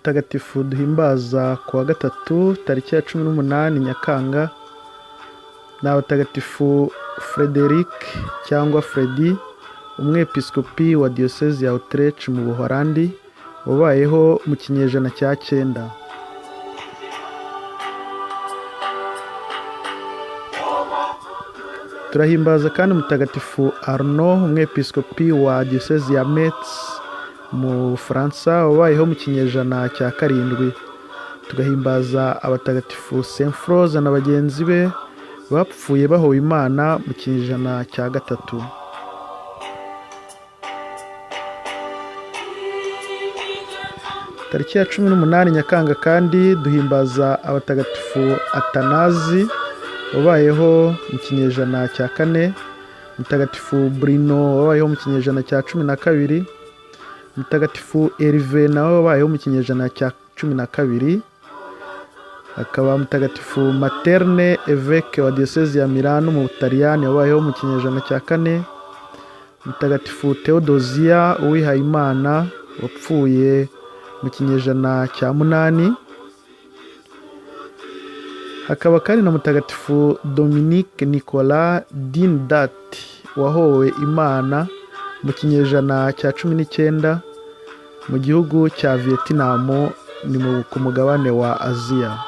Abatagatifu duhimbaza ku wa gatatu tariki ya 18 Nyakanga ni abatagatifu Frederic cyangwa Fredy, umwepiskopi wa diyosezi ya Utrecht mu Buholandi, wabayeho mu kinyejana cya 9. Turahimbaza kandi mutagatifu Arnaud, umwepiskopi wa diyosezi ya Metz mu Bufaransa, wabayeho mu kinyejana cya 7. Tugahimbaza abatagatifu Saint Froze na bagenzi be bapfuye bahowe Imana mu kinyejana cya 3. Tariki ya 18 Nyakanga kandi duhimbaza abatagatifu Atanazi, wabayeho mu kinyejana cya 4, mutagatifu Bruno wabayeho mu kinyejana cya 12, mutagatifu Hervé nawe wabayeho mu kinyejana cya 12, hakaba mutagatifu Materne Evêque wa diyosezi ya Milano mu Butaliyani, wabayeho mu kinyejana cya 4, mutagatifu Theodosia Uwihayimana wapfuye mu kinyejana cya 8, hakaba kandi na mutagatifu Dominique Nicolas Dindat wahowe Imana mu kinyejana cya 19 mu gihugu cya Vietnam, ni ku mugabane wa Aziya.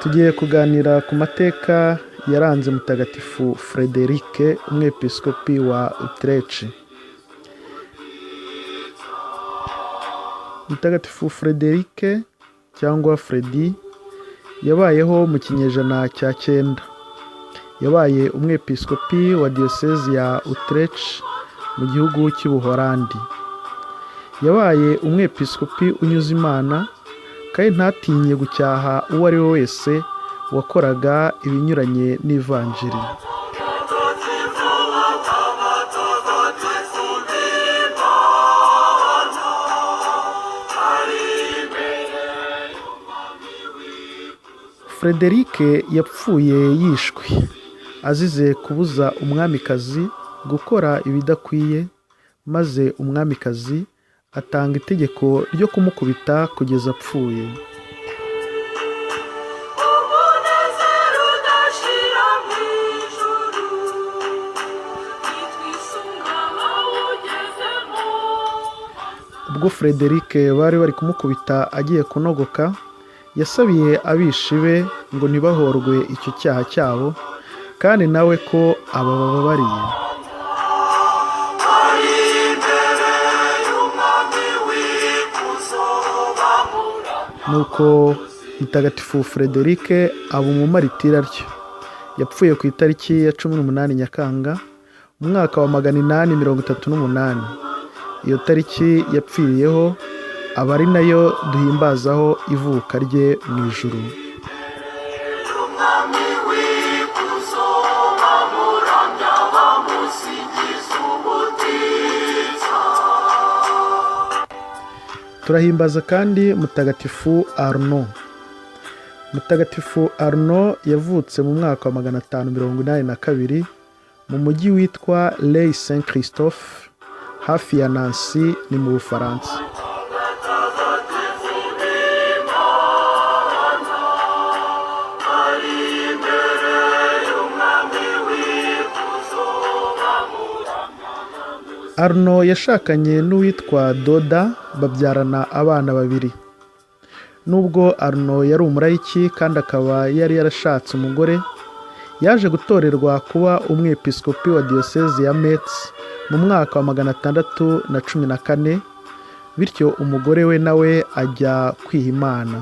Tugiye kuganira ku mateka yaranze mutagatifu Frederic, umwepiskopi wa Utrecht. Mutagatifu Frederic cyangwa Fredy yabayeho mu kinyejana cya 9. Yabaye umwepiskopi wa diyosezi ya Utrecht mu gihugu cy'Ubuholandi. Yabaye umwepiskopi unyuze Imana kandi ntatinye gucyaha uwo ari we wese wakoraga ibinyuranye n'ivanjiri. Frederic yapfuye yishwe azize kubuza umwamikazi gukora ibidakwiye, maze umwamikazi atanga itegeko ryo kumukubita kugeza apfuye. Ubwo Frederic bari kumukubita agiye kunogoka, yasabiye abishi be ngo ntibahorwe icyo cyaha cyabo kandi nawe ko abababariye. Nuko mutagatifu Frederic aba umumaritiri atyo. Yapfuye ku itariki ya 18 Nyakanga mu mwaka wa 838. Iyo tariki yapfiriyeho aba ari nayo duhimbazaho ivuka rye mu ijuru. Turahimbaza kandi mutagatifu Arnaud. Mutagatifu Arnaud yavutse mu mwaka wa 582 mu mujyi witwa Les Saint Christophe hafi ya Nancy, ni mu Bufaransa. Arnaud yashakanye n'uwitwa Doda, babyarana abana 2. Nubwo Arnaud yari umurayiki kandi akaba yari yarashatse umugore, yaje gutorerwa kuba umwepiskopi wa diyosezi ya Metz mu mwaka wa 614, bityo umugore we nawe ajya kwiha Imana.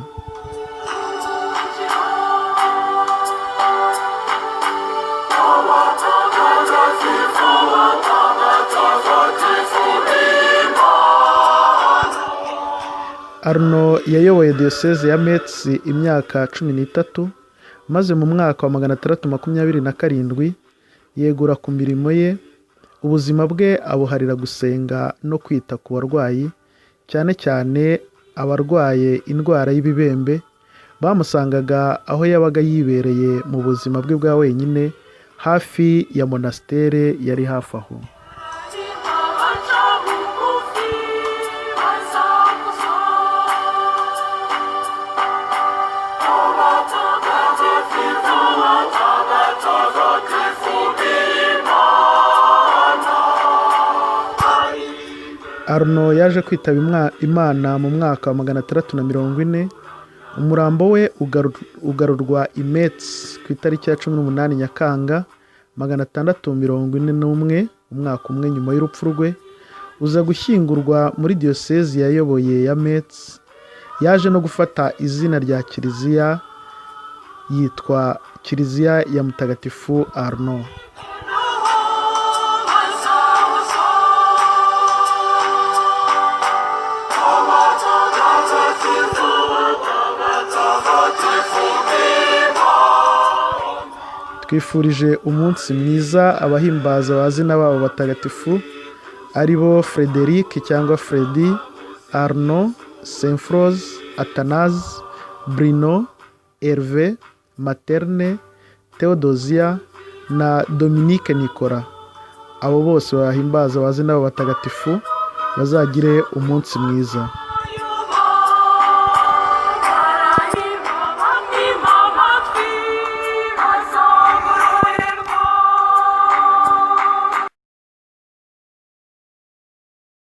Arnaud yayoboye diyosezi ya Metz imyaka 13, maze mu mwaka wa 627 yegura ku mirimo ye, ubuzima bwe abuharira gusenga no kwita ku barwayi cyane cyane abarwaye indwara y'ibibembe bamusangaga aho yabaga yibereye mu buzima bwe bwa wenyine hafi ya monastere yari hafi aho. Arno yaje kwitaba Imana mu mwaka wa 640. Umurambo we ugarurwa i Metz ku itariki ya 18 Nyakanga 641, umwaka umwe nyuma y'urupfu rwe. Uza gushyingurwa muri diyosezi yayoboye ya Metz. Yaje no gufata izina rya kiliziya yitwa Kiliziya ya Mutagatifu Arno. Twifurije umunsi mwiza abahimbaza abazina babo batagatifu ari bo Frederic cyangwa Freddy, Arno, Saint-Froze, Athanase, Bruno, Hervé, Materne, Theodosia na Dominique Nicolas. Abo bose bahimbaza abazina babo batagatifu bazagire umunsi mwiza.